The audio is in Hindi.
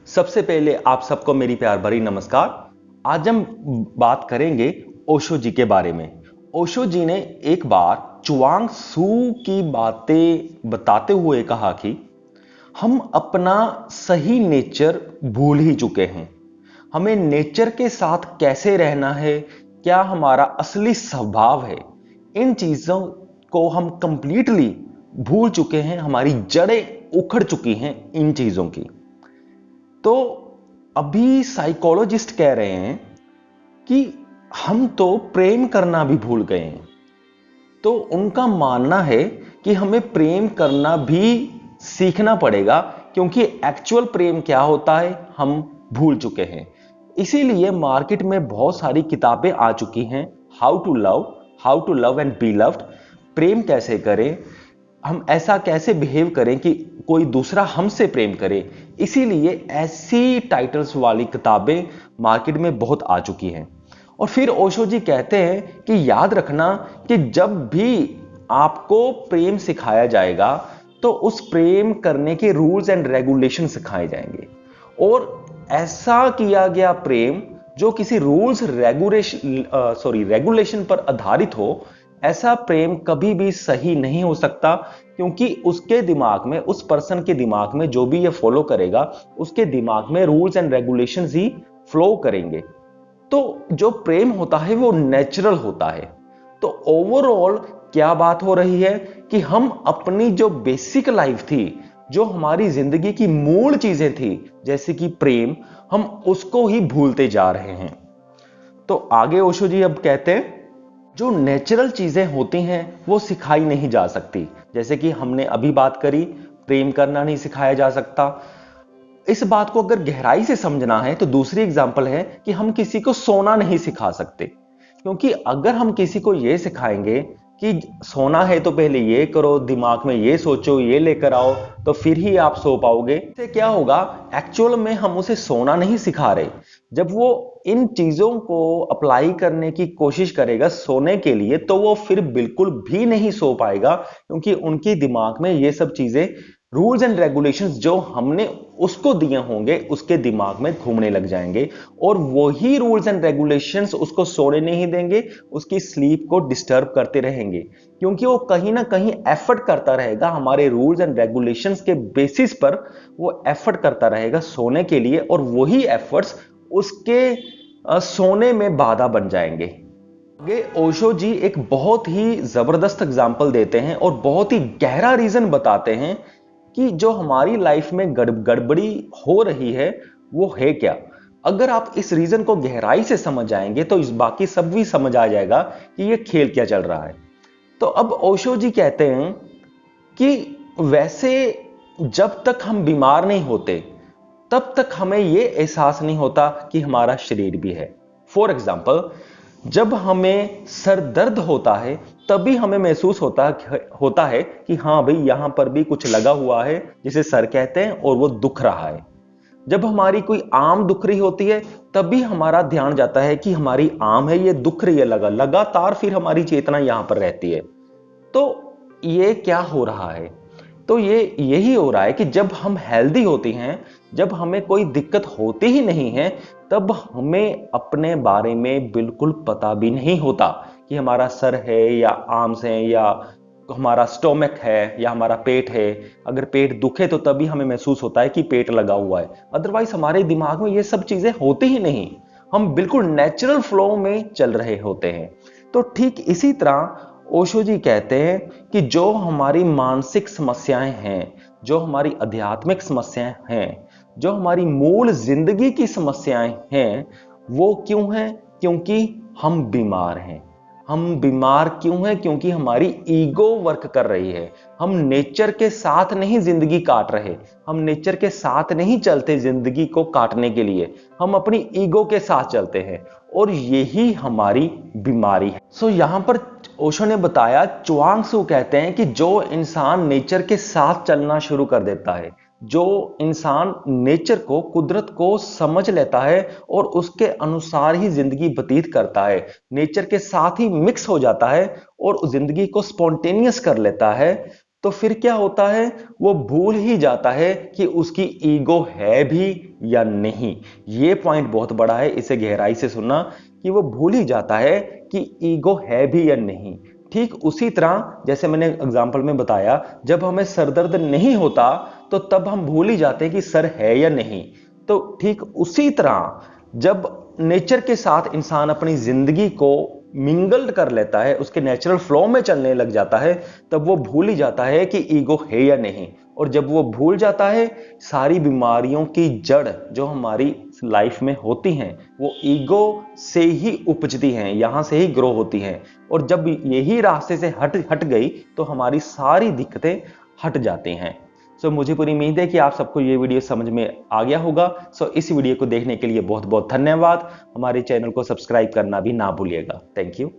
सबसे पहले आप सबको मेरी प्यार भरी नमस्कार। आज हम बात करेंगे ओशो जी के बारे में। ओशो जी ने एक बार चुआंग सू की बातें बताते हुए कहा कि हम अपना सही नेचर भूल ही चुके हैं। हमें नेचर के साथ कैसे रहना है, क्या हमारा असली स्वभाव है, इन चीजों को हम कंप्लीटली भूल चुके हैं। हमारी जड़ें उखड़ चुकी हैं इन चीजों की। तो अभी साइकोलॉजिस्ट कह रहे हैं कि हम तो प्रेम करना भी भूल गए हैं। तो उनका मानना है कि हमें प्रेम करना भी सीखना पड़ेगा, क्योंकि एक्चुअल प्रेम क्या होता है हम भूल चुके हैं। इसीलिए मार्केट में बहुत सारी किताबें आ चुकी हैं, how to love and be loved. प्रेम कैसे करें, हम ऐसा कैसे बिहेव करें कि कोई दूसरा हमसे प्रेम करे। इसीलिए ऐसी टाइटल्स वाली किताबें मार्केट में बहुत आ चुकी हैं। और फिर ओशो जी कहते हैं कि याद रखना कि जब भी आपको प्रेम सिखाया जाएगा तो उस प्रेम करने के रूल्स एंड रेगुलेशन सिखाए जाएंगे। और ऐसा किया गया प्रेम जो किसी रूल्स रेगुलेशन पर आधारित हो, ऐसा प्रेम कभी भी सही नहीं हो सकता, क्योंकि उसके दिमाग में, उस पर्सन के दिमाग में जो भी ये फॉलो करेगा, उसके दिमाग में rules and regulations he flow करेंगे। तो जो प्रेम होता है वो नेचुरल होता है। तो ओवरऑल क्या बात हो रही है कि हम अपनी जो बेसिक लाइफ थी, जो हमारी जिंदगी की मूल चीजें थी, जैसे कि प्रेम, हम उसको ही भूलते जा रहे हैं। तो आगे ओशो जी अब कहते हैं, जो नेचुरल चीजें होती हैं वो सिखाई नहीं जा सकती। जैसे कि हमने अभी बात करी, प्रेम करना नहीं सिखाया जा सकता। इस बात को अगर गहराई से समझना है तो दूसरी एग्जांपल है कि हम किसी को सोना नहीं सिखा सकते। क्योंकि अगर हम किसी को यह सिखाएंगे कि सोना है तो पहले ये करो, दिमाग में ये सोचो, ये लेकर आओ, तो फिर ही आप सो पाओगे, इससे क्या होगा, एक्चुअल में हम उसे सोना नहीं सिखा रहे। जब वो इन चीजों को अप्लाई करने की कोशिश करेगा सोने के लिए, तो वो फिर बिल्कुल भी नहीं सो पाएगा, क्योंकि उनके दिमाग में ये सब चीजें, रूल्स एंड रेगुलेशंस जो हमने उसको दिए होंगे, उसके दिमाग में घूमने लग जाएंगे। और वही रूल्स एंड रेगुलेशंस उसको सोने नहीं देंगे, उसकी स्लीप को डिस्टर्ब करते रहेंगे, क्योंकि वो कहीं ना कहीं एफर्ट करता रहेगा हमारे रूल्स एंड रेगुलेशंस के बेसिस पर। वो एफर्ट करता रहेगा सोने के लिए, और वही एफर्ट्स उसके सोने में बाधा बन जाएंगे। आगे ओशो जी एक बहुत ही जबरदस्त एग्जाम्पल देते हैं और बहुत ही गहरा रीजन बताते हैं कि जो हमारी लाइफ में गड़बड़ी हो रही है वो है क्या। अगर आप इस रीजन को गहराई से समझ जाएंगे तो इस बाकी सब भी समझ आ जाएगा कि ये खेल क्या चल रहा है। तो अब ओशो जी कहते हैं कि वैसे जब तक हम बीमार नहीं होते तब तक हमें यह एहसास नहीं होता कि हमारा शरीर भी है। फॉर एग्जाम्पल, जब हमें सर दर्द होता है तभी हमें महसूस होता है कि हाँ भाई, यहां पर भी कुछ लगा हुआ है जिसे सर कहते हैं और वो दुख रहा है। जब हमारी कोई आम दुख रही होती है तभी हमारा ध्यान जाता है कि हमारी आम है, ये दुख रही है लगातार, फिर हमारी चेतना यहां पर रहती है। तो ये क्या हो रहा है? तो ये यही हो रहा है कि जब हम हेल्दी होते हैं, जब हमें कोई दिक्कत होती ही नहीं है, तब हमें अपने बारे में बिल्कुल पता भी नहीं होता कि हमारा सर है या आर्म्स है या हमारा स्टोमक है या हमारा पेट है। अगर पेट दुखे तो तभी हमें महसूस होता है कि पेट लगा हुआ है, अदरवाइज हमारे दिमाग में ये सब चीजें होती ही नहीं। हम बिल्कुल नेचुरल फ्लो में चल रहे होते हैं। तो ठीक इसी तरह ओशो जी कहते हैं कि जो हमारी मानसिक समस्याएं हैं, जो हमारी आध्यात्मिक समस्याएं हैं, जो हमारी मूल जिंदगी की समस्याएं हैं, वो क्यों हैं? क्योंकि हम बीमार हैं। हम बीमार क्यों हैं? क्योंकि हमारी ईगो वर्क कर रही है। हम नेचर के साथ नहीं जिंदगी काट रहे, हम नेचर के साथ नहीं चलते जिंदगी को काटने के लिए, हम अपनी ईगो के साथ चलते हैं, और यही हमारी बीमारी है। सो यहां पर ओशो ने बताया, चुआंग सू कहते हैं कि जो इंसान नेचर के साथ चलना शुरू कर देता है, जो इंसान नेचर को, कुदरत को समझ लेता है और उसके अनुसार ही जिंदगी व्यतीत करता है, नेचर के साथ ही मिक्स हो जाता है और जिंदगी को स्पॉन्टेनियस कर लेता है, तो फिर क्या होता है, वो भूल ही जाता है कि उसकी ईगो है भी या नहीं। ये पॉइंट बहुत बड़ा है, इसे गहराई से सुनना, कि वो भूल ही जाता है कि ईगो है भी या नहीं। ठीक उसी तरह जैसे मैंने एग्जाम्पल में बताया, जब हमें सरदर्द नहीं होता तो तब हम भूल ही जाते हैं कि सर है या नहीं। तो ठीक उसी तरह जब नेचर के साथ इंसान अपनी जिंदगी को मिंगल्ड कर लेता है, उसके नेचुरल फ्लो में चलने लग जाता है, तब वो भूल ही जाता है कि ईगो है या नहीं। और जब वो भूल जाता है, सारी बीमारियों की जड़ जो हमारी लाइफ में होती हैं वो ईगो से ही उपजती हैं, यहां से ही ग्रो होती हैं। और जब यही रास्ते से हट हट गई तो हमारी सारी दिक्कतें हट जाती हैं। मुझे पूरी उम्मीद है कि आप सबको ये वीडियो समझ में आ गया होगा। इस वीडियो को देखने के लिए बहुत बहुत धन्यवाद। हमारे चैनल को सब्सक्राइब करना भी ना भूलिएगा। Thank you.